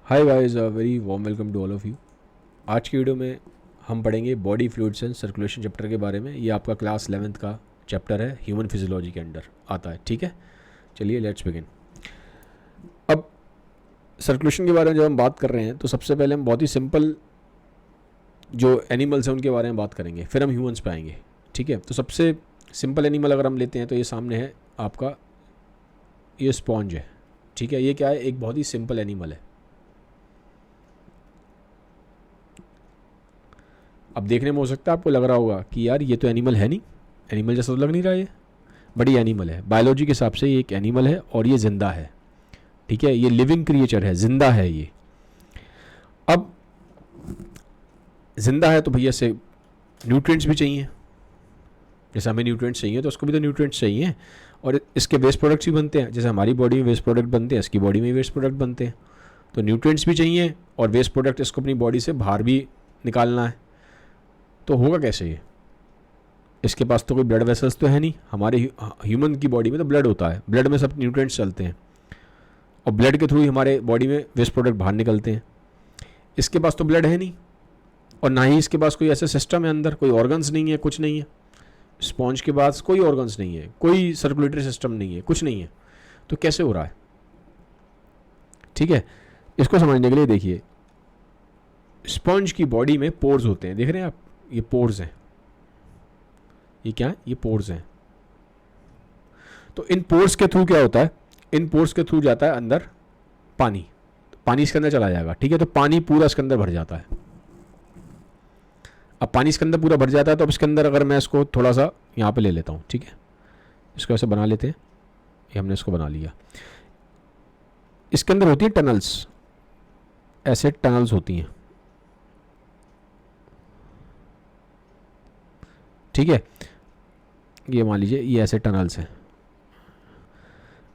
Hi guys, very warm welcome to all of you. आज की video में हम पढ़ेंगे body fluids and circulation chapter के बारे में। ये आपका क्लास 11th का चैप्टर है, ह्यूमन फिजियोलॉजी के अंडर आता है। ठीक है, चलिए लेट्स बिगिन। अब सर्कुलेशन के बारे में जब हम बात कर रहे हैं तो सबसे पहले हम बहुत ही सिंपल जो एनिमल्स हैं उनके बारे में बात करेंगे, फिर हम ह्यूमन्स पे आएंगे। ठीक है, तो सबसे सिंपल एनिमल अगर हम लेते हैं तो ये सामने है आपका, ये स्पॉन्ज है। ठीक है, ये क्या है, एक बहुत ही सिंपल एनिमल है। अब देखने में हो सकता है आपको लग रहा होगा कि यार ये तो एनिमल है नहीं, एनिमल जैसा तो लग नहीं रहा ये, बट ये एनिमल है। बायोलॉजी के हिसाब से ये एक एनिमल है और ये जिंदा है। ठीक है, ये लिविंग क्रिएचर है, जिंदा है ये। अब जिंदा है तो भैया से न्यूट्रिएंट्स भी चाहिए, जैसे हमें न्यूट्रिएंट्स चाहिए तो उसको भी तो न्यूट्रिएंट्स चाहिए, और इसके वेस्ट प्रोडक्ट्स भी बनते हैं। जैसे हमारी बॉडी में वेस्ट प्रोडक्ट बनते हैं, इसकी बॉडी में वेस्ट प्रोडक्ट बनते हैं। तो न्यूट्रिएंट्स भी चाहिए और वेस्ट प्रोडक्ट इसको अपनी बॉडी से बाहर भी निकालना है। तो होगा कैसे ये? इसके पास तो कोई ब्लड वेसल्स तो है नहीं। हमारे ह्यूमन की बॉडी में तो ब्लड होता है, ब्लड में सब न्यूट्रिएंट्स चलते हैं और ब्लड के थ्रू ही हमारे बॉडी में वेस्ट प्रोडक्ट बाहर निकलते हैं। इसके पास तो ब्लड है नहीं और ना ही इसके पास कोई ऐसा सिस्टम है, अंदर कोई ऑर्गन्स नहीं है, कुछ नहीं है। स्पॉन्ज के पास कोई ऑर्गन्स नहीं है, कोई सर्कुलेटरी सिस्टम नहीं है, कुछ नहीं है। तो कैसे हो रहा है? ठीक है, इसको समझने के लिए देखिए, स्पॉन्ज की बॉडी में पोर्स होते हैं, देख रहे हैं आप, ये पोर्स हैं। ये क्या है? ये पोर्स हैं। तो इन पोर्स के थ्रू क्या होता है, इन पोर्स के थ्रू जाता है अंदर पानी, पानी इसके अंदर चला जाएगा। ठीक है, तो पानी पूरा इसके अंदर भर जाता है। अब पानी इसके अंदर पूरा भर जाता है तो अब इसके अंदर अगर मैं इसको थोड़ा सा यहाँ पे ले लेता हूँ, ठीक है, इसको ऐसे बना लेते हैं, ये हमने इसको बना लिया। इसके अंदर होती है टनल्स, ऐसे टनल्स होती हैं। ठीक है, ये मान लीजिए ये ऐसे टनल्स हैं।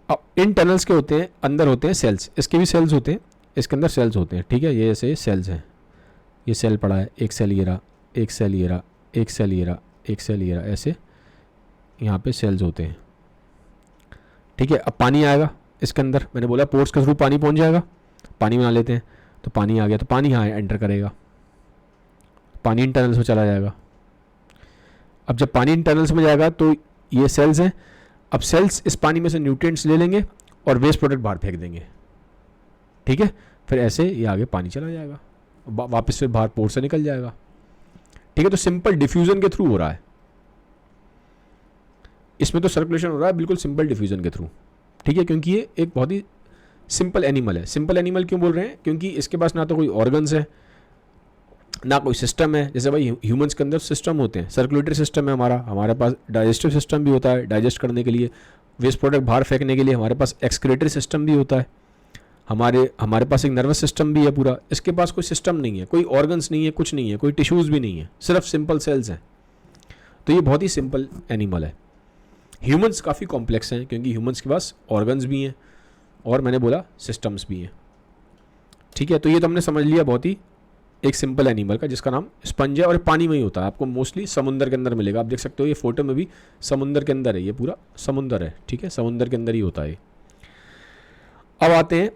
अब इन टनल्स के होते हैं, अंदर होते हैं सेल्स, इसके भी सेल्स होते हैं, इसके अंदर सेल्स होते हैं। ठीक है, ये ऐसे सेल्स हैं, ये सेल पड़ा है, एक सेल ये रहा, एक सेल ये रहा, एक सेल ये रहा, एक सेल ये रहा, ऐसे यहाँ पे सेल्स होते हैं। ठीक है, अब पानी आएगा इसके अंदर, मैंने बोला पोर्स के थ्रू पानी पहुँच जाएगा, पानी बना लेते हैं। तो पानी आ गया तो पानी यहाँ एंटर करेगा, पानी इन टनल्स में चला जाएगा। अब जब पानी इन टनल्स में जाएगा तो ये सेल्स हैं, अब सेल्स इस पानी में से न्यूट्रिएंट्स ले लेंगे और वेस्ट प्रोडक्ट बाहर फेंक देंगे। ठीक है, फिर ऐसे ये आगे पानी चला जाएगा, वापस फिर बाहर पोर से निकल जाएगा। ठीक है, तो सिंपल डिफ्यूजन के थ्रू हो रहा है, इसमें तो सर्कुलेशन हो रहा है बिल्कुल सिंपल डिफ्यूजन के थ्रू। ठीक है, क्योंकि ये एक बहुत ही सिंपल एनिमल है। सिंपल एनिमल क्यों बोल रहे हैं? क्योंकि इसके पास ना तो कोई ऑर्गन्स है, ना कोई सिस्टम है। जैसे भाई ह्यूमंस के अंदर सिस्टम होते हैं, सर्कुलेटरी सिस्टम है हमारा, हमारे पास डाइजेस्टिव सिस्टम भी होता है, डाइजेस्ट करने के लिए, वेस्ट प्रोडक्ट बाहर फेंकने के लिए हमारे पास एक्सक्रीटरी सिस्टम भी होता है, हमारे पास एक नर्वस सिस्टम भी है पूरा। इसके पास कोई सिस्टम नहीं है, कोई ऑर्गन्स नहीं है, कुछ नहीं है, कोई टिश्यूज़ भी नहीं है, सिर्फ सिंपल सेल्स हैं। तो ये बहुत ही सिंपल एनिमल है। ह्यूमंस काफ़ी कॉम्प्लेक्स हैं क्योंकि ह्यूमंस के पास ऑर्गन्स भी हैं और मैंने बोला सिस्टम्स भी हैं। ठीक है, तो ये तो हमने समझ लिया बहुत ही एक सिंपल एनिमल का, जिसका नाम स्पंज है और पानी में ही होता है। आपको मोस्टली समुंदर के अंदर मिलेगा, आप देख सकते हो ये फोटो में भी समुंदर के अंदर है, ये पूरा समुंदर है। ठीक है, समुंदर के अंदर ही होता है। अब आते हैं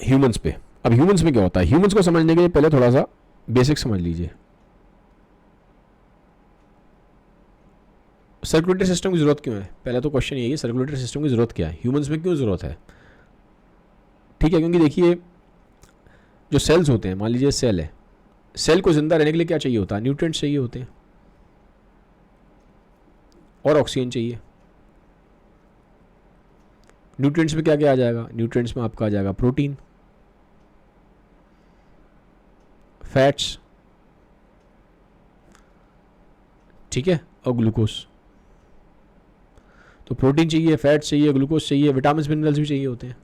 ह्यूमंस पे। अब ह्यूमंस में क्या होता है, ह्यूमंस को समझने के लिए पहले थोड़ा सा बेसिक समझ लीजिए। सर्कुलेटरी सिस्टम की जरूरत क्यों है? पहला तो क्वेश्चन यही है, सर्कुलेटरी सिस्टम की जरूरत क्या है, ह्यूमंस में क्यों जरूरत है? ठीक है, क्योंकि देखिए जो सेल्स होते हैं, मान लीजिए सेल है, सेल को जिंदा रहने के लिए क्या चाहिए होता है? न्यूट्रिएंट्स चाहिए होते हैं और ऑक्सीजन चाहिए। न्यूट्रिएंट्स में क्या क्या आ जाएगा? न्यूट्रिएंट्स में आपका आ जाएगा प्रोटीन, फैट्स, ठीक है, और ग्लूकोज। तो प्रोटीन चाहिए, फैट्स चाहिए, ग्लूकोज चाहिए, विटामिन मिनरल्स भी चाहिए होते हैं,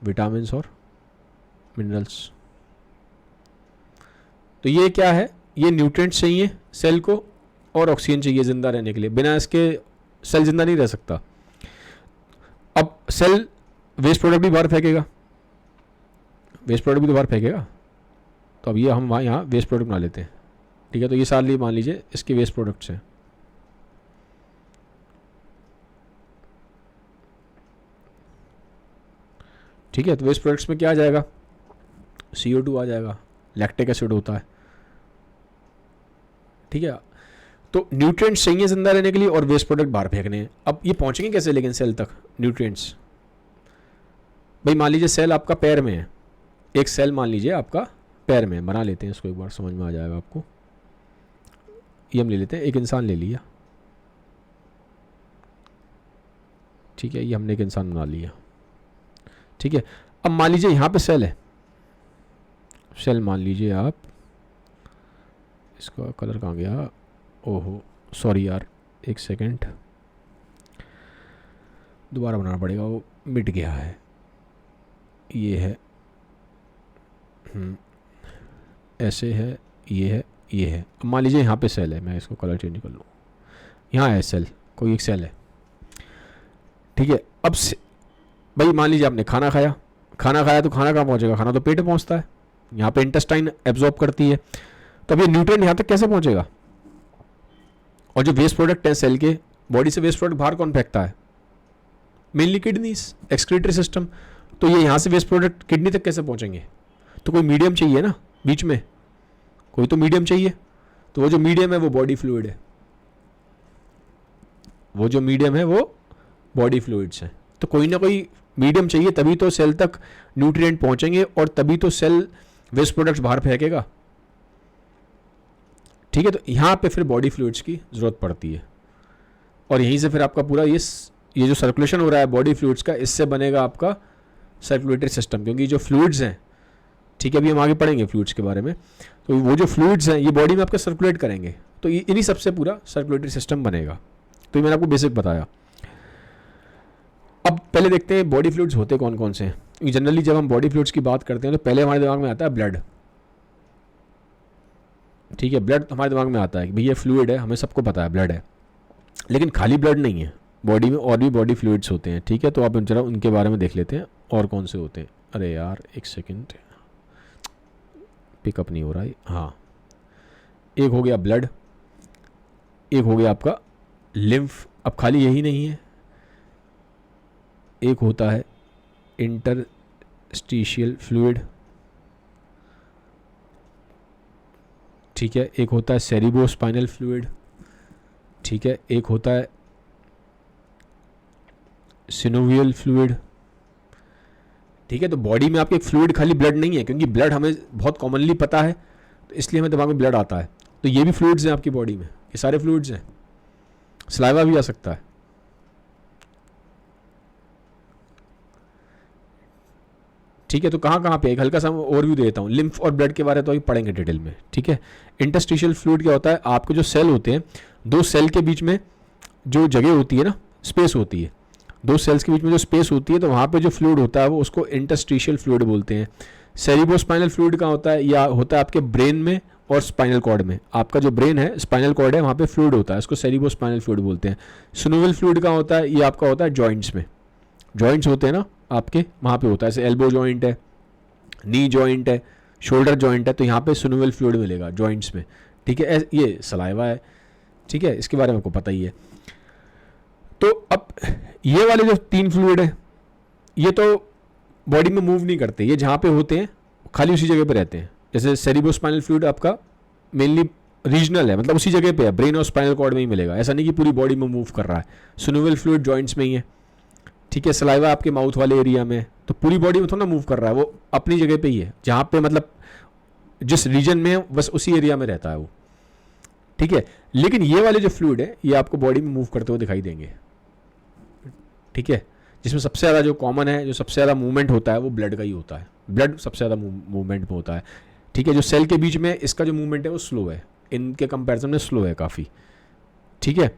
विटामिन और मिनरल्स। तो ये क्या है, ये न्यूट्रिएंट्स चाहिए सेल को और ऑक्सीजन चाहिए जिंदा रहने के लिए, बिना इसके सेल जिंदा नहीं रह सकता। अब सेल वेस्ट प्रोडक्ट भी बाहर फेंकेगा, वेस्ट प्रोडक्ट भी तो बाहर फेंकेगा, तो अब ये हम वहाँ यहाँ वेस्ट प्रोडक्ट बना लेते हैं। ठीक है, तो ये सारे मान लीजिए इसके वेस्ट प्रोडक्ट्स हैं। ठीक है, तो वेस्ट प्रोडक्ट्स में क्या आ जाएगा, CO2 आ जाएगा, लैक्टिक एसिड होता है। ठीक है, तो न्यूट्रिएंट्स चाहिए जिंदा रहने के लिए और वेस्ट प्रोडक्ट बाहर फेंकने हैं। अब ये पहुंचेंगे कैसे लेकिन सेल तक न्यूट्रिएंट्स? भाई मान लीजिए सेल आपका पैर में है, एक सेल मान लीजिए आपका पैर में है, बना लेते हैं इसको, एक बार समझ में आ जाएगा आपको। ये हम ले लेते हैं, एक इंसान ले लिया, ठीक है, ये हमने एक इंसान बना लिया। ठीक है, अब मान लीजिए यहाँ पे सेल है, सेल मान लीजिए आप, इसका कलर कहाँ गया, ओहो सॉरी यार, एक सेकंड, दोबारा बनाना पड़ेगा, वो मिट गया है। ये है, ऐसे है, ये है, ये है। अब मान लीजिए यहाँ पे सेल है, मैं इसको कलर चेंज कर लूँ, यहाँ है सेल, कोई एक सेल है। ठीक है, अब भाई मान लीजिए आपने खाना खाया, खाना खाया तो खाना कहाँ पहुँचेगा, खाना तो पेट में पहुँचता है, यहाँ पे इंटेस्टाइन एब्जॉर्ब करती है, तो अब ये न्यूट्रिएंट यहाँ तक कैसे पहुँचेगा? और जो वेस्ट प्रोडक्ट है सेल के, बॉडी से वेस्ट प्रोडक्ट बाहर कौन फेंकता है? Mainly kidneys, excretory system. तो ये यहाँ से वेस्ट प्रोडक्ट किडनी तक कैसे पहुँचेंगे? तो कोई मीडियम चाहिए ना बीच में, कोई तो मीडियम चाहिए, तो वो जो मीडियम है वो बॉडी फ्लूइड है, वो जो मीडियम है वो बॉडी फ्लूइड्स हैं। तो कोई ना कोई मीडियम चाहिए, तभी तो सेल तक न्यूट्रिएंट पहुँचेंगे और तभी तो सेल वेस्ट प्रोडक्ट्स बाहर फेंकेगा। ठीक है, तो यहाँ पे फिर बॉडी फ्लूइड्स की ज़रूरत पड़ती है, और यहीं से फिर आपका पूरा ये जो सर्कुलेशन हो रहा है बॉडी फ्लूइड्स का, इससे बनेगा आपका सर्कुलेटरी सिस्टम। क्योंकि जो फ्लूइड्स हैं, ठीक है, अभी हम आगे पढ़ेंगे फ्लूइड्स के बारे में, तो वो जो फ्लूइड्स हैं ये बॉडी में आपका सर्कुलेट करेंगे, तो इन्हीं सबसे पूरा सर्कुलेटरी सिस्टम बनेगा। तो ये मैंने आपको बेसिक बताया। अब पहले देखते हैं बॉडी फ्लूइड्स होते कौन कौन से हैं। जनरली जब हम बॉडी फ्लूइड्स की बात करते हैं तो पहले हमारे दिमाग में आता है ब्लड। ठीक है, ब्लड हमारे दिमाग में आता है कि भाई ये फ्लूइड है, हमें सबको पता है ब्लड है, लेकिन खाली ब्लड नहीं है, बॉडी में और भी बॉडी फ्लूइड्स होते हैं। ठीक है, तो आप जरा उनके बारे में देख लेते हैं और कौन से होते हैं। अरे यार एक सेकंड, पिकअप नहीं हो रहा है। हाँ, एक हो गया ब्लड, एक हो गया आपका लिम्फ। अब खाली यही नहीं है, एक होता है इंटरस्टिशियल फ्लूइड, ठीक है, एक होता है सेरिब्रोस्पाइनल फ्लूइड, ठीक है, एक होता है सिनोवियल फ्लूइड। ठीक है, तो बॉडी में आपके फ्लूइड खाली ब्लड नहीं है, क्योंकि ब्लड हमें बहुत कॉमनली पता है, तो इसलिए हमें दिमाग में ब्लड आता है। तो ये भी फ्लूइड्स हैं आपकी बॉडी में, ये सारे फ्लूइड्स हैं। सलाइवा भी आ सकता है। ठीक है, तो कहाँ कहाँ पे एक हल्का सा ओवरव्यू देता हूँ। लिम्फ और ब्लड के बारे में तो अभी पढ़ेंगे डिटेल में। ठीक है, इंटरस्टिशियल फ्लूइड क्या होता है, आपके जो सेल होते हैं, दो सेल के बीच में जो जगह होती है ना, स्पेस होती है, दो सेल्स के बीच में जो स्पेस होती है, तो वहाँ पे जो फ्लूइड होता है वो उसको इंटरस्टिशियल फ्लूइड बोलते हैं। सेरिब्रोस्पाइनल फ्लूइड कहाँ होता है, या होता है आपके ब्रेन में और स्पाइनल कॉर्ड में। आपका जो ब्रेन है, स्पाइनल कॉर्ड है, वहाँ पे फ्लूइड होता है, उसको सेरिब्रोस्पाइनल फ्लूइड बोलते हैं। सिनोवियल फ्लूइड कहाँ होता है, ये आपका होता है जॉइंट्स में। जॉइंट्स होते हैं ना आपके, वहाँ पे होता है, जैसे एल्बो जॉइंट है, नी जॉइंट है, शोल्डर जॉइंट है, तो यहाँ पे सिनोवियल फ्लूइड मिलेगा जॉइंट्स में। ठीक है, ये सलाइवा है। ठीक है, इसके बारे में आपको पता ही है। तो अब ये वाले जो तीन फ्लूइड है, ये तो बॉडी में मूव नहीं करते, ये जहाँ पे होते हैं खाली उसी जगह पे रहते हैं। जैसे सेरिब्रोस्पाइनल फ्लूइड आपका मेनली रीजनल है, मतलब उसी जगह पे है, ब्रेन और स्पाइनल कॉर्ड में ही मिलेगा, ऐसा नहीं कि पूरी बॉडी में मूव कर रहा है। सिनोवियल फ्लूइड जॉइंट्स में ही है। ठीक है, सलाइवा आपके माउथ वाले एरिया में, तो पूरी बॉडी में थोड़ा मूव कर रहा है, वो अपनी जगह पे ही है, जहाँ पे मतलब जिस रीजन में है बस उसी एरिया में रहता है वो। ठीक है, लेकिन ये वाले जो फ्लूइड है ये आपको बॉडी में मूव करते हुए दिखाई देंगे। ठीक है, जिसमें सबसे ज़्यादा जो कॉमन है, जो सबसे ज़्यादा मूवमेंट होता है वो ब्लड का ही होता है। ब्लड सबसे ज़्यादा मूवमेंट में होता है। ठीक है, जो सेल के बीच में इसका जो मूवमेंट है वो स्लो है, इनके कंपैरिजन में स्लो है काफ़ी। ठीक है,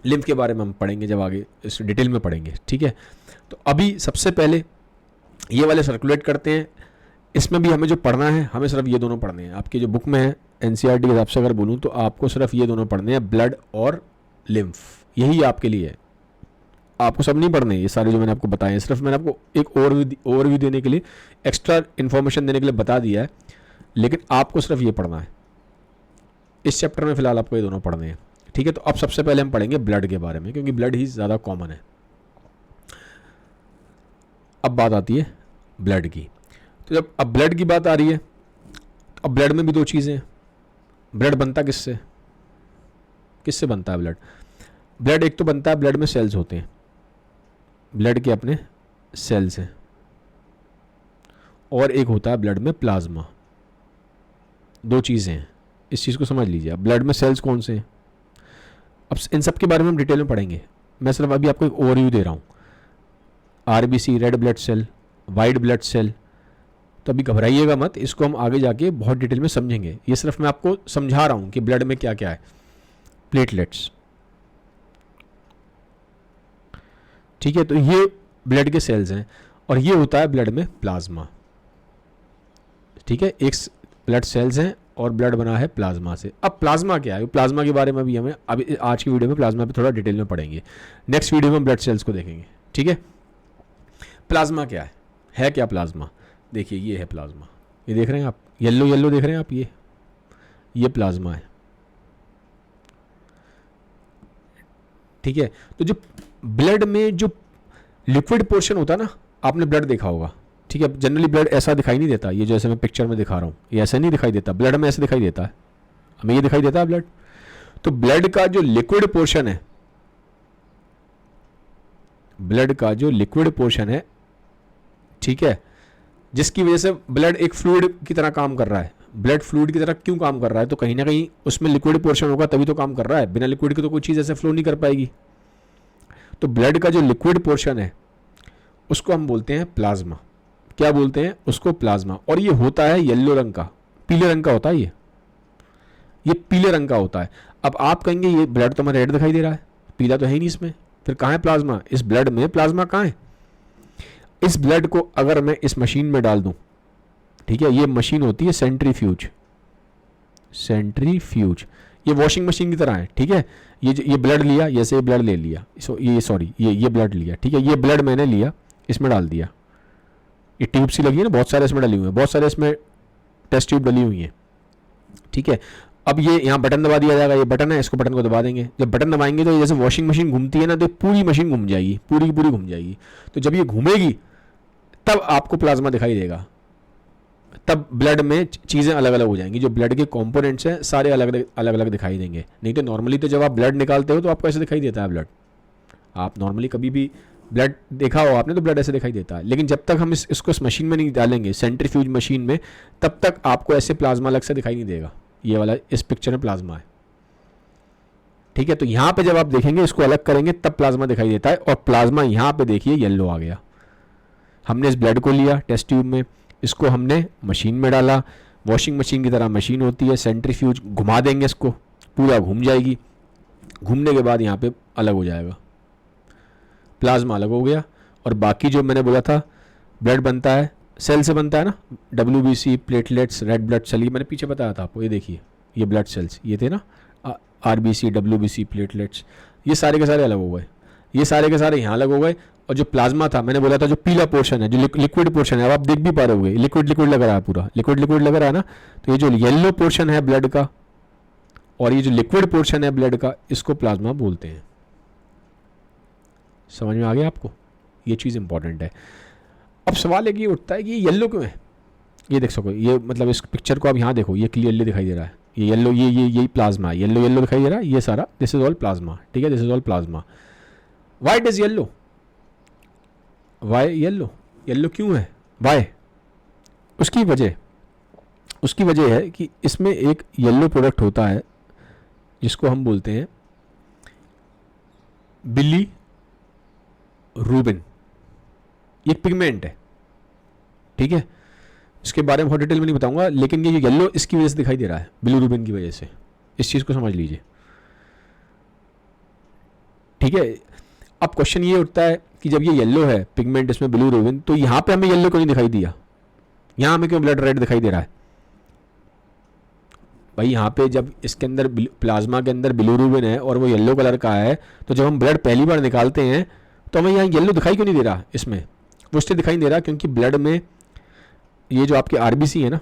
लिम्फ के बारे में हम पढ़ेंगे जब आगे इस डिटेल में पढ़ेंगे। ठीक है, तो अभी सबसे पहले ये वाले सर्कुलेट करते हैं। इसमें भी हमें जो पढ़ना है, हमें सिर्फ ये दोनों पढ़ने हैं। आपकी जो बुक में है NCERT के हिसाब से अगर बोलूँ तो आपको सिर्फ ये दोनों पढ़ने हैं, ब्लड और लिम्फ, यही आपके लिए है। आपको सब नहीं पढ़ने, ये सारे जो मैंने आपको बताए हैं, सिर्फ मैंने आपको एक ओवरव्यू देने के लिए, एक्स्ट्रा इन्फॉर्मेशन देने के लिए बता दिया है, लेकिन आपको सिर्फ ये पढ़ना है। इस चैप्टर में फिलहाल आपको ये दोनों पढ़ने हैं। ठीक है, तो अब सबसे पहले हम पढ़ेंगे ब्लड के बारे में, क्योंकि ब्लड ही ज़्यादा कॉमन है। अब बात आती है ब्लड की। तो जब अब ब्लड की बात आ रही है, अब ब्लड में भी दो चीज़ें हैं। ब्लड बनता किससे, किससे बनता है ब्लड? ब्लड एक तो बनता है, ब्लड में सेल्स होते हैं, ब्लड के अपने सेल्स हैं, और एक होता है ब्लड में प्लाज्मा। दो चीज़ें हैं, इस चीज़ को समझ लीजिए। अब ब्लड में सेल्स कौन से हैं, अब इन सब के बारे में हम डिटेल में पढ़ेंगे। मैं सिर्फ अभी आपको एक ओवरव्यू दे रहा हूँ। RBC, red blood cell, white blood cell, तो अभी घबराइएगा मत, इसको हम आगे जाके बहुत डिटेल में समझेंगे। ये सिर्फ मैं आपको समझा रहा हूँ कि ब्लड में क्या क्या है। प्लेटलेट्स, ठीक है, तो ये ब्लड के सेल्स हैं, और ये होता है ब्लड में प्लाज्मा। ठीक है, एक ब्लड सेल्स हैं और ब्लड बना है प्लाज्मा से। अब प्लाज्मा क्या है, प्लाज्मा के बारे में भी हमें अभी आज की वीडियो में प्लाज्मा पे थोड़ा डिटेल में पढ़ेंगे। नेक्स्ट वीडियो में हम ब्लड सेल्स को देखेंगे। ठीक है, प्लाज्मा क्या है क्या प्लाज्मा? देखिए ये है प्लाज्मा, ये देख रहे हैं आप, येलो येलो देख रहे हैं आप, ये प्लाज्मा है। ठीक है, तो जो ब्लड में जो लिक्विड पोर्शन होता है ना, आपने ब्लड देखा होगा। ठीक है, जनरली ब्लड ऐसा दिखाई नहीं देता, ये जैसे मैं पिक्चर में दिखा रहा हूँ, ये ऐसा नहीं दिखाई देता, ब्लड में ऐसे दिखाई देता है, हमें ये दिखाई देता है ब्लड। तो ब्लड का जो लिक्विड पोर्शन है, ब्लड का जो लिक्विड पोर्शन है, ठीक है, जिसकी वजह से ब्लड एक फ्लूइड की तरह काम कर रहा है। ब्लड फ्लूइड की तरह क्यों काम कर रहा है? तो कहीं ना कहीं उसमें लिक्विड पोर्शन होगा तभी तो काम कर रहा है, बिना लिक्विड के तो कोई चीज़ ऐसे फ्लो नहीं कर पाएगी। तो ब्लड का जो लिक्विड पोर्शन है उसको हम बोलते हैं प्लाज्मा। क्या बोलते हैं उसको? प्लाज्मा। और ये होता है येलो रंग का, पीले रंग का होता है, ये पीले रंग का होता है। अब आप कहेंगे ये ब्लड तो हमें रेड दिखाई दे रहा है, पीला तो है ही नहीं इसमें, फिर कहाँ है प्लाज्मा? इस ब्लड में प्लाज्मा कहाँ है? इस ब्लड को अगर मैं इस मशीन में डाल दूं, ठीक है, ये मशीन होती है सेंट्रीफ्यूज, सेंट्रीफ्यूज, ये वॉशिंग मशीन की तरह है। ठीक है, ये ब्लड लिया, जैसे ब्लड ले लिया, ये ब्लड लिया, ठीक है, ये ब्लड मैंने लिया, इसमें डाल दिया, ये ट्यूब सी लगी है ना, बहुत सारे इसमें डली हुई है, बहुत सारे इसमें टेस्ट ट्यूब डली हुई है। ठीक है, अब ये यहाँ बटन दबा दिया जाएगा, ये बटन है, इसको बटन को दबा देंगे। जब बटन दबाएंगे तो जैसे वॉशिंग मशीन घूमती है ना, तो पूरी मशीन घूम जाएगी, पूरी की पूरी घूम जाएगी। तो जब ये घूमेगी तब आपको प्लाज्मा दिखाई देगा, तब ब्लड में चीज़ें अलग अलग हो जाएंगी, जो ब्लड के कंपोनेंट्स हैं सारे अलग अलग दिखाई देंगे। नहीं तो नॉर्मली तो जब आप ब्लड निकालते हो तो आपको ऐसे दिखाई देता है ब्लड। आप नॉर्मली कभी भी ब्लड देखा हो आपने तो ब्लड ऐसे दिखाई देता है, लेकिन जब तक हम इसको इस मशीन में नहीं डालेंगे, सेंट्रीफ्यूज मशीन में, तब तक आपको ऐसे प्लाज्मा अलग से दिखाई नहीं देगा। ये वाला इस पिक्चर में प्लाज्मा है। ठीक है, तो यहाँ पे जब आप देखेंगे, इसको अलग करेंगे तब प्लाज्मा दिखाई देता है। और प्लाज्मा यहाँ पे देखिए येलो आ गया। हमने इस ब्लड को लिया टेस्ट ट्यूब में, इसको हमने मशीन में डाला, वॉशिंग मशीन की तरह मशीन होती है, सेंट्रीफ्यूज घुमा देंगे, इसको पूरा घूम जाएगी। घूमने के बाद यहाँ पे अलग हो जाएगा, प्लाज्मा अलग हो गया। और बाकी जो मैंने बोला था ब्लड बनता है, सेल से बनता है ना, WBC, platelets, red blood cell, ये मैंने पीछे बताया था आपको, ये देखिए ये ब्लड सेल्स ये थे ना, RBC, WBC, प्लेटलेट्स, ये सारे के सारे अलग हो गए, ये सारे के सारे यहाँ अलग हो गए। और जो प्लाज्मा था, मैंने बोला था जो पीला पोर्शन है, जो लिक्विड पोर्शन है, अब आप देख भी पा रहे होंगे, लिक्विड लिक्विड लग रहा है, पूरा लिक्विड लिक्विड लग रहा है ना, तो ये जो येलो पोर्शन है ब्लड का और ये जो लिक्विड पोर्शन है ब्लड का, इसको प्लाज्मा बोलते हैं। समझ में आ गया आपको? ये चीज़ इंपॉर्टेंट है। अब सवाल एक ये उठता है कि ये येलो क्यों है? ये देख सको, ये मतलब इस पिक्चर को आप यहाँ देखो, ये क्लियरली दिखाई दे रहा है, ये येलो, ये प्लाज्मा है, येलो येलो दिखाई दे रहा है, ये सारा, दिस इज ऑल प्लाज्मा। ठीक है, this is all plasma. Why it is yellow? Why yellow? Yellow क्यों है? वाई? उसकी वजह है कि इसमें एक येलो प्रोडक्ट होता है जिसको हम बोलते हैं बिलीरुबिन। ये पिगमेंट है। ठीक है, इसके बारे में बहुत डिटेल में नहीं बताऊंगा, लेकिन ये येलो इसकी वजह से दिखाई दे रहा है, बिलीरुबिन की वजह से। इस चीज़ को समझ लीजिए। ठीक है, अब क्वेश्चन ये उठता है कि जब ये येलो है पिगमेंट, इसमें बिलीरुबिन, तो यहाँ पे हमें येलो क्यों नहीं दिखाई दिया? यहाँ हमें क्यों ब्लड रेड दिखाई दे रहा है? भाई यहाँ पे जब इसके अंदर प्लाज्मा के अंदर बिलीरुबिन है और वो येलो कलर का है, तो जब हम ब्लड पहली बार निकालते हैं तो हमें यहाँ येलो दिखाई क्यों नहीं दे रहा? इसमें वो इसलिए दिखाई नहीं दे रहा क्योंकि ब्लड में ये जो आपके RBC है ना,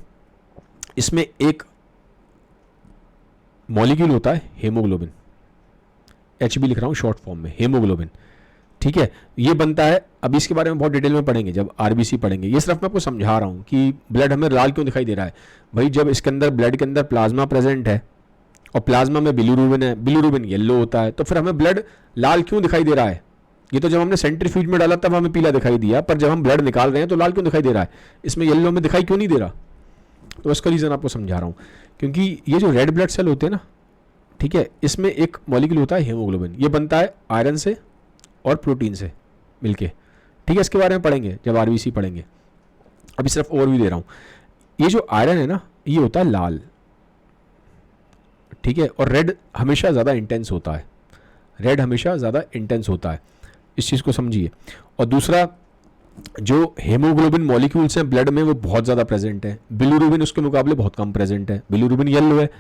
इसमें एक मॉलिक्यूल होता है हेमोग्लोबिन, HB लिख रहा हूँ शॉर्ट फॉर्म में, हेमोग्लोबिन। ठीक है, ये बनता है। अभी इसके बारे में बहुत डिटेल में पढ़ेंगे जब आरबीसी पढ़ेंगे। ये सिर्फ मैं आपको समझा रहा हूँ कि ब्लड हमें लाल क्यों दिखाई दे रहा है। भाई जब इसके अंदर ब्लड के अंदर प्लाज्मा प्रेजेंट है और प्लाज्मा में बिलीरुबिन है, बिलीरुबिन येलो होता है, तो फिर हमें ब्लड लाल क्यों दिखाई दे रहा है। ये तो जब हमने सेंट्रीफ्यूज में डाला तब हमें पीला दिखाई दिया, पर जब हम ब्लड निकाल रहे हैं तो लाल क्यों दिखाई दे रहा है, इसमें येलो में दिखाई क्यों नहीं दे रहा। तो इसका रीज़न आपको समझा रहा हूँ, क्योंकि ये जो रेड ब्लड सेल होते हैं ना, ठीक है, इसमें एक मॉलिक्यूल होता है हीमोग्लोबिन, ये बनता है आयरन से और प्रोटीन से मिलके। ठीक है, इसके बारे में पढ़ेंगे जब आरबीसी पढ़ेंगे, अभी सिर्फ ओवरव्यू दे रहा हूँ। ये जो आयरन है ना, ये होता है लाल, ठीक है, और रेड हमेशा ज़्यादा इंटेंस होता है, रेड हमेशा ज़्यादा इंटेंस होता है, इस चीज़ को समझिए। और दूसरा, जो हेमोग्लोबिन मॉलिक्यूल्स हैं ब्लड में वो बहुत ज़्यादा प्रेजेंट है, बिलीरुबिन उसके मुकाबले बहुत कम प्रेजेंट है। बिलीरुबिन येलो है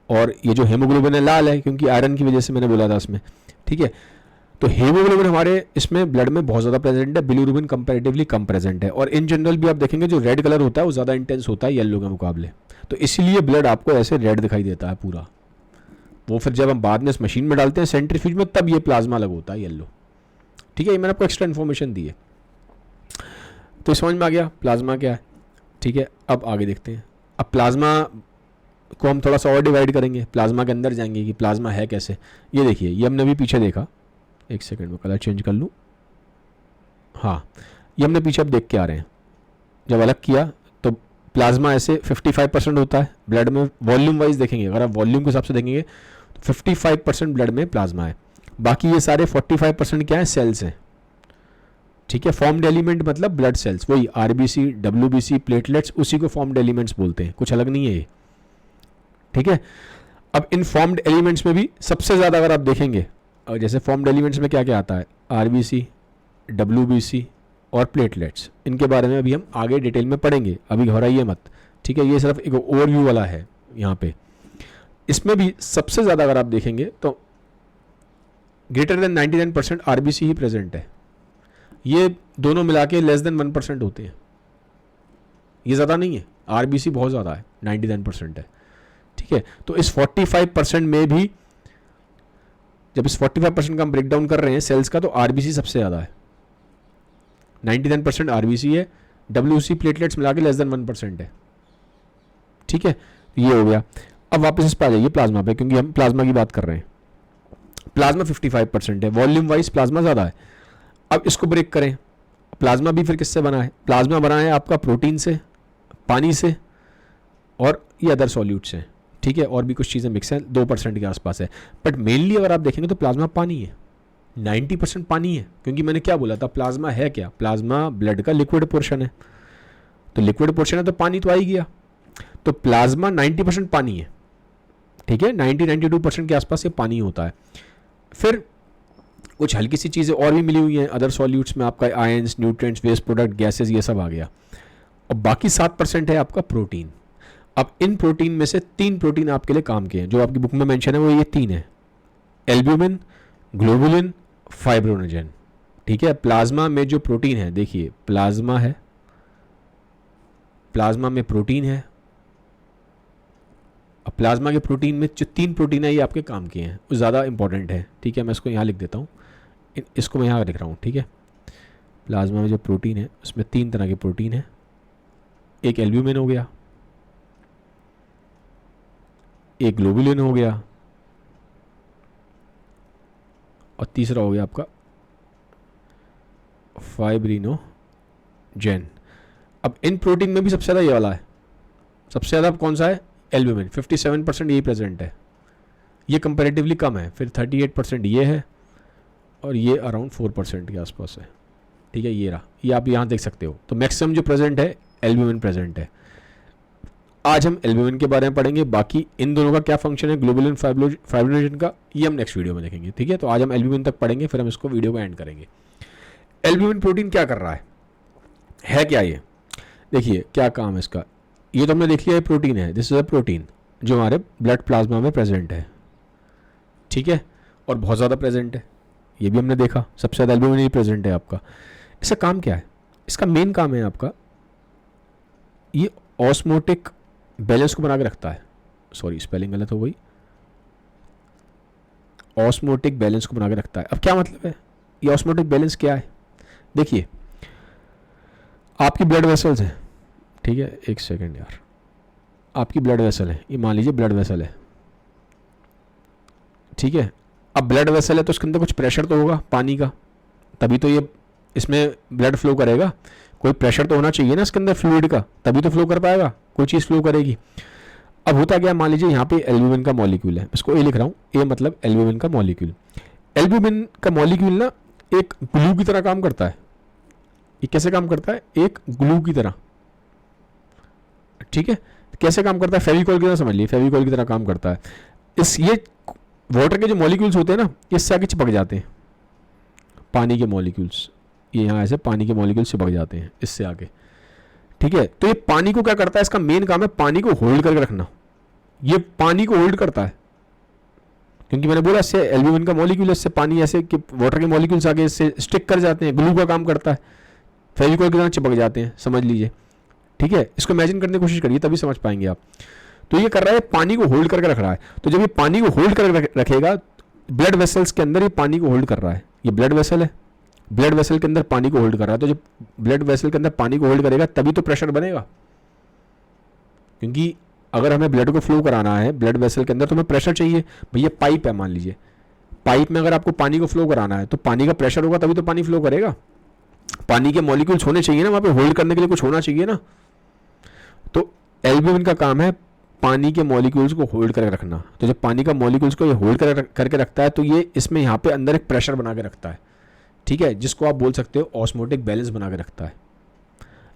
और ये जो हेमोग्लोबिन है लाल है, क्योंकि आयरन की वजह से मैंने बोला था इसमें। ठीक है, तो हेमोग्लोबिन हमारे इसमें ब्लड में बहुत ज़्यादा प्रेजेंट है, बिलीरुबिन कंपैरेटिवली कम प्रेजेंट है। और इन जनरल भी आप देखेंगे जो रेड कलर होता है वो ज़्यादा इंटेंस होता है येलो के मुकाबले, तो इसीलिए ब्लड आपको ऐसे रेड दिखाई देता है पूरा। वो फिर जब हम बाद में इस मशीन में डालते हैं सेंट्रीफ्यूज में, तब ये प्लाज्मा अलग होता है येलो। ठीक है, ये मैंने आपको एक्स्ट्रा इन्फॉर्मेशन दी है, तो समझ में आ गया प्लाज्मा क्या है। ठीक है, अब आगे देखते हैं। अब प्लाज्मा को हम थोड़ा सा और डिवाइड करेंगे, प्लाज्मा के अंदर जाएंगे कि प्लाज्मा है कैसे। ये देखिए, ये हमने अभी पीछे देखा, एक सेकंड में कलर चेंज कर लूँ। हाँ, ये हमने पीछे अब देख के आ रहे हैं, जब अलग किया तो प्लाज्मा ऐसे 55% होता है ब्लड में। वॉल्यूम वाइज देखेंगे, अगर आप वॉल्यूम के हिसाब से देखेंगे तो 55% ब्लड में प्लाज्मा है, बाकी ये सारे 45% क्या है, सेल्स हैं। ठीक है, फॉर्म्ड एलिमेंट मतलब ब्लड सेल्स, वही आरबीसी, डब्ल्यूबीसी, प्लेटलेट्स, उसी को फॉर्म्ड एलिमेंट्स बोलते हैं, कुछ अलग नहीं है ये। ठीक है, अब इन फॉर्म्ड एलिमेंट्स में भी सबसे ज़्यादा अगर आप देखेंगे, और जैसे फॉर्म्ड एलिमेंट्स में क्या क्या आता है, आरबीसी, डब्ल्यूबीसी और प्लेटलेट्स, इनके बारे में अभी हम आगे डिटेल में पढ़ेंगे, अभी घबराइए मत। ठीक है, ये सिर्फ एक ओवरव्यू वाला है यहाँ पे। इसमें भी सबसे ज़्यादा अगर आप देखेंगे तो ग्रेटर देन 99% आरबीसी ही प्रेजेंट है। ये दोनों मिला के लेस देन 1% होते हैं, ये ज़्यादा नहीं है, आरबीसी बहुत ज़्यादा है, 99% है। ठीक है, तो इस 45% में भी, जब इस 45% का हम ब्रेक डाउन कर रहे हैं सेल्स का, तो आरबीसी सबसे ज़्यादा है, 99% आरबीसी है, डब्ल्यूसी प्लेटलेट्स मिला के लेस देन 1% है। ठीक है, ये हो गया। अब वापस इस पर आ जाइए प्लाज्मा पे, क्योंकि हम प्लाज्मा की बात कर रहे हैं। प्लाज्मा 55% है, वॉल्यूम वाइज प्लाज्मा ज़्यादा है। अब इसको ब्रेक करें, प्लाज्मा भी फिर किससे बना है, प्लाज्मा बना है आपका प्रोटीन से, पानी से, और ये अदर सॉल्यूट से। ठीक है, और भी कुछ चीज़ें मिक्स हैं, 2% के आसपास है, बट मेनली अगर आप देखेंगे तो प्लाज्मा पानी है, 90% पानी है। क्योंकि मैंने क्या बोला था, प्लाज्मा है क्या, प्लाज्मा ब्लड का लिक्विड पोर्शन है, तो लिक्विड पोर्शन है तो पानी तो आ ही गया, तो प्लाज्मा 90% पानी है। ठीक है, 90-92% के आसपास ये पानी होता है। फिर कुछ हल्की सी चीज़ें और भी मिली हुई हैं अदर सॉल्यूट्स में, आपका ions, nutrients, waste product, gases, ये सब आ गया। और बाकी 7% है आपका प्रोटीन। अब इन प्रोटीन में से 3 प्रोटीन आपके लिए काम के हैं, जो आपकी बुक में मेंशन है वो ये 3 है, एल्ब्यूमिन, ग्लोबुलिन, फाइब्रोनोजेन। ठीक है, प्लाज्मा में जो प्रोटीन है, देखिए प्लाज्मा है, प्लाज्मा में प्रोटीन है। अब प्लाज्मा के प्रोटीन में जो 3 प्रोटीन है ये आपके काम के हैं, वो ज़्यादा इंपॉर्टेंट है। ठीक है, मैं इसको यहाँ लिख देता हूँ, इसको मैं यहाँ लिख रहा हूँ। ठीक है, प्लाज्मा में जो प्रोटीन है उसमें 3 तरह के प्रोटीन है, एक एल्ब्यूमिन हो गया, एक ग्लोबुलिन हो गया, और तीसरा हो गया आपका फाइब्रिनोजेन। अब इन प्रोटीन में भी सबसे ज़्यादा ये वाला है, सबसे ज़्यादा कौन सा है, एल्ब्यूमिन, 57% यही प्रेजेंट है, ये कंपैरेटिवली कम है। फिर 38% ये है, और ये अराउंड 4% के आसपास है। ठीक है, ये रहा, ये आप यहाँ देख सकते हो। तो मैक्सिमम जो प्रेजेंट है एल्ब्यूमिन प्रेजेंट है। आज हम एल्ब्यूमिन के बारे में पढ़ेंगे, बाकी इन दोनों का क्या फंक्शन है, ग्लोबुलिन, फाइब्रिनोजेन का, ये हम नेक्स्ट वीडियो में देखेंगे। ठीक है, तो आज हम एल्ब्यूमिन तक पढ़ेंगे, फिर हम इसको वीडियो को एंड करेंगे। एल्ब्यूमिन प्रोटीन क्या कर रहा है क्या ये, देखिए क्या काम है इसका। ये तो हमने देख लिया है, प्रोटीन है, दिस इज अ प्रोटीन जो हमारे ब्लड प्लाज्मा में प्रेजेंट है। ठीक है, और बहुत ज़्यादा प्रेजेंट है, ये भी हमने देखा, सबसे ज़्यादा एल्ब्यूमिन ही प्रेजेंट है आपका। इसका काम क्या है, इसका मेन काम है आपका, ये ऑस्मोटिक बैलेंस को बना के रखता है, सॉरी स्पेलिंग गलत हो गई, ऑस्मोटिक बैलेंस को बना के रखता है। अब क्या मतलब है, ये ऑस्मोटिक बैलेंस क्या है? देखिए आपकी ब्लड वेसल्स हैं, ठीक है, एक सेकेंड यार, आपकी ब्लड वेसल है, ये मान लीजिए ब्लड वेसल है, ठीक है। अब ब्लड वेसल है तो उसके अंदर कुछ प्रेशर तो होगा पानी का, तभी तो ये इसमें ब्लड फ्लो करेगा। कोई प्रेशर तो होना चाहिए ना इसके अंदर फ्लूइड का, तभी तो फ्लो कर पाएगा, कोई चीज़ फ्लो करेगी। अब होता क्या, मान लीजिए यहाँ पे एल्ब्यूमिन का मॉलिक्यूल है, इसको ए लिख रहा हूँ, ए मतलब एल्ब्यूमिन का मॉलिक्यूल। एल्ब्यूमिन का मॉलिक्यूल ना एक ग्लू की तरह काम करता है। ये कैसे काम करता है? एक ग्लू की तरह, ठीक है। कैसे काम करता है? फेविकॉल की तरह समझ लीजिए, फेविकॉल की तरह काम करता है। ये वाटर के जो मॉलिक्यूल्स होते हैं ना, इससे आगे चिपक जाते हैं पानी के मॉलिक्यूल्स, ये यहाँ ऐसे पानी के मॉलिक्यूल्स चिपक जाते हैं इससे आगे, ठीक है। तो ये पानी को क्या करता है, इसका मेन काम है पानी को होल्ड करके रखना। ये पानी को होल्ड करता है, क्योंकि मैंने बोला इससे एल्ब्यूमिन का मॉलिक्यूल, इससे पानी ऐसे कि वाटर के मॉलिक्यूल्स आगे इससे स्टिक कर जाते हैं, ग्लू का काम करता है, फेविकॉल की तरह चिपक जाते हैं, समझ लीजिए, ठीक है। इसको इमेजिन करने की कोशिश करिए तभी समझ पाएंगे आप। तो ये कर रहा है पानी को होल्ड करके रख रहा है। तो जब ये पानी को होल्ड करके रखेगा, ब्लड वेसल्स के अंदर ये पानी को होल्ड कर रहा है, ये ब्लड वेसल है, ब्लड वेसल के अंदर पानी को होल्ड कर रहा है। तो जब ब्लड वेसल के अंदर पानी को होल्ड करेगा तभी तो प्रेशर बनेगा, क्योंकि अगर हमें ब्लड को फ्लो कराना है ब्लड वेसल के अंदर तो हमें प्रेशर चाहिए। भैया पाइप है, मान लीजिए पाइप में अगर आपको पानी को फ्लो कराना है तो पानी का प्रेशर होगा तभी तो पानी फ्लो करेगा। पानी के मॉलिक्यूल्स होने चाहिए ना वहाँ पे, होल्ड करने के लिए कुछ होना चाहिए ना। तो एल्ब्यूमिन का काम है पानी के मॉलिक्यूल्स को होल्ड करके रखना। तो जब पानी का मॉलिक्यूल्स को ये होल्ड करके रखता है तो ये इसमें यहाँ पे अंदर एक प्रेशर बना के रखता है, ठीक है, जिसको आप बोल सकते हो ऑस्मोटिक बैलेंस बना के रखता है।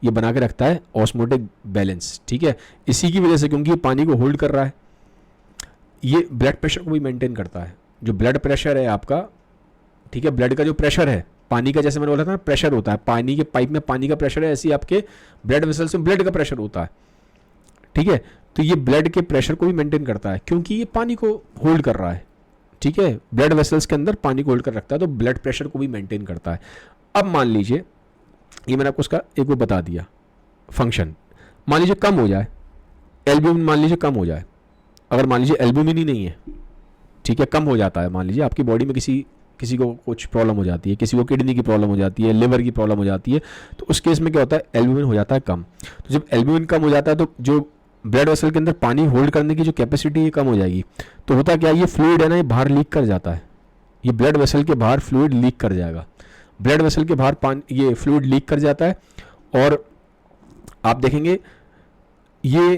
ये बना के रखता है ऑस्मोटिक बैलेंस, ठीक है। इसी की वजह से, क्योंकि ये पानी को होल्ड कर रहा है, ये ब्लड प्रेशर को भी मेंटेन करता है। जो ब्लड प्रेशर है आपका, ठीक है, ब्लड का जो प्रेशर है पानी का, जैसे मैंने बोला था ना प्रेशर होता है पानी के पाइप में, पानी का प्रेशर है, ऐसे ही आपके ब्लड वेसल्स में ब्लड का प्रेशर होता है, ठीक है। तो ये ब्लड के प्रेशर को भी मेंटेन करता है क्योंकि ये पानी को होल्ड कर रहा है, ठीक है। ब्लड वेसल्स के अंदर पानी को होल्ड कर रखता है तो ब्लड प्रेशर को भी मेंटेन करता है। अब मान लीजिए ये मैंने आपको उसका एक वो बता दिया फंक्शन, मान लीजिए कम हो जाए एल्ब्यूमिन, मान लीजिए कम हो जाए, अगर मान लीजिए एल्ब्यूमिन ही नहीं है, ठीक है, कम हो जाता है, मान लीजिए आपकी बॉडी में किसी को कुछ प्रॉब्लम हो जाती है, किसी को किडनी की प्रॉब्लम हो जाती है, लिवर की प्रॉब्लम हो जाती है, तो उस केस में क्या होता है, एल्ब्यूमिन हो जाता है कम। तो जब एल्ब्यूमिन कम हो जाता है तो जो ब्लड वेसल के अंदर पानी होल्ड करने की जो कैपेसिटी है कम हो जाएगी। तो होता क्या है, ये फ्लूइड है ना, ये बाहर लीक कर जाता है, ये ब्लड वेसल के बाहर फ्लूइड लीक कर जाएगा, ब्लड वेसल के बाहर पानी ये फ्लूइड लीक कर जाता है। और आप देखेंगे ये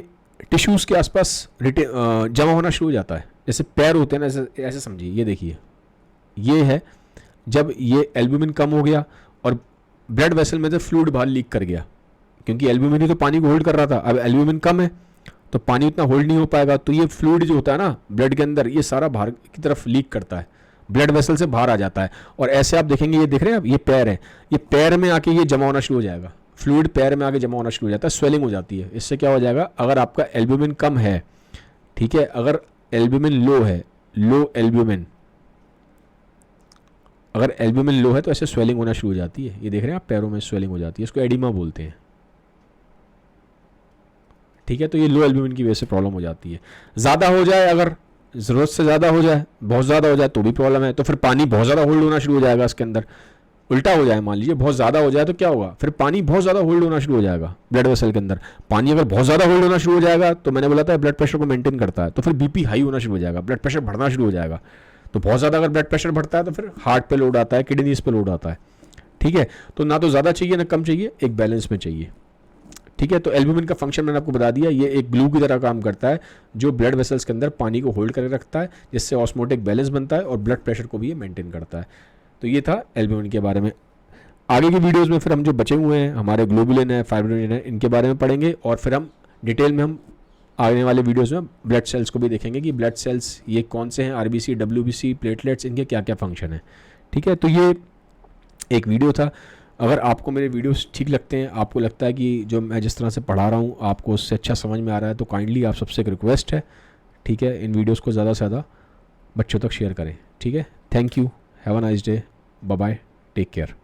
टिश्यूज के आसपास जमा होना शुरू हो जाता है, जैसे पैर होते हैं ना, ऐसे समझिए, ये देखिए ये है जब ये एल्ब्यूमिन कम हो गया और ब्लड वेसल में से फ्लूइड बाहर लीक कर गया, क्योंकि एल्ब्यूमिन ही तो पानी को होल्ड कर रहा था, अब एल्ब्यूमिन कम है तो पानी उतना होल्ड नहीं हो पाएगा, तो ये फ्लूइड जो होता है ना ब्लड के अंदर, ये सारा बाहर की तरफ लीक करता है, ब्लड वेसल से बाहर आ जाता है। और ऐसे आप देखेंगे, ये देख रहे हैं आप, ये पैर है, ये पैर में आके ये जमा होना शुरू हो जाएगा, फ्लूइड पैर में आके जमा होना शुरू हो जाता है, स्वेलिंग हो जाती है। इससे क्या हो जाएगा, अगर आपका एल्ब्यूमिन कम है, ठीक है, अगर एल्ब्यूमिन लो है, लो एल्ब्यूमिन, अगर एल्ब्यूमिन लो है तो ऐसे स्वेलिंग होना शुरू हो जाती है, ये देख रहे हैं आप पैरों में स्वेलिंग हो जाती है, इसको एडिमा बोलते हैं, ठीक है। तो ये लो एल्ब्यूमिन की वजह से प्रॉब्लम हो जाती है। ज़्यादा हो जाए, अगर ज़रूरत से ज़्यादा हो जाए, बहुत ज़्यादा हो जाए तो भी प्रॉब्लम है, तो फिर पानी बहुत ज़्यादा होल्ड होना शुरू हो जाएगा इसके अंदर। उल्टा हो जाए, मान लीजिए बहुत ज़्यादा हो जाए तो क्या होगा, फिर पानी बहुत ज़्यादा होल्ड होना शुरू हो जाएगा ब्लड वेसल के अंदर। पानी अगर बहुत ज़्यादा होल्ड होना शुरू हो जाएगा तो मैंने बोला था ब्लड प्रेशर को मेंटेन करता है, तो फिर बीपी हाई होना शुरू हो जाएगा, ब्लड प्रेशर बढ़ना शुरू हो जाएगा। तो बहुत ज़्यादा अगर ब्लड प्रेशर बढ़ता है तो फिर हार्ट पे लोड आता है, किडनीज पे लोड आता है, ठीक है। तो ना तो ज़्यादा चाहिए ना कम चाहिए, एक बैलेंस में चाहिए, ठीक है। तो एल्ब्यूमिन का फंक्शन मैंने आपको बता दिया, ये एक ग्लू की तरह काम करता है जो ब्लड वेसल्स के अंदर पानी को होल्ड करके रखता है, जिससे ऑस्मोटिक बैलेंस बनता है और ब्लड प्रेशर को भी ये मेंटेन करता है। तो ये था एल्ब्यूमिन के बारे में। आगे की वीडियोस में फिर हम जो बचे हुए हैं हमारे ग्लोबुलिन है, फाइब्रिनोजन है, इनके बारे में पढ़ेंगे, और फिर हम डिटेल में हम आने वाले वीडियोस में ब्लड सेल्स को भी देखेंगे कि ब्लड सेल्स ये कौन से हैं, आरबीसी, डब्ल्यूबीसी, प्लेटलेट्स, इनके क्या क्या फंक्शन है, ठीक है। तो ये एक वीडियो था। अगर आपको मेरे वीडियोस ठीक लगते हैं, आपको लगता है कि जो मैं जिस तरह से पढ़ा रहा हूँ आपको उससे अच्छा समझ में आ रहा है, तो काइंडली आप सबसे एक रिक्वेस्ट है, ठीक है, इन वीडियोस को ज़्यादा से ज़्यादा बच्चों तक शेयर करें, ठीक है। Thank you, have a nice day, bye bye, take care.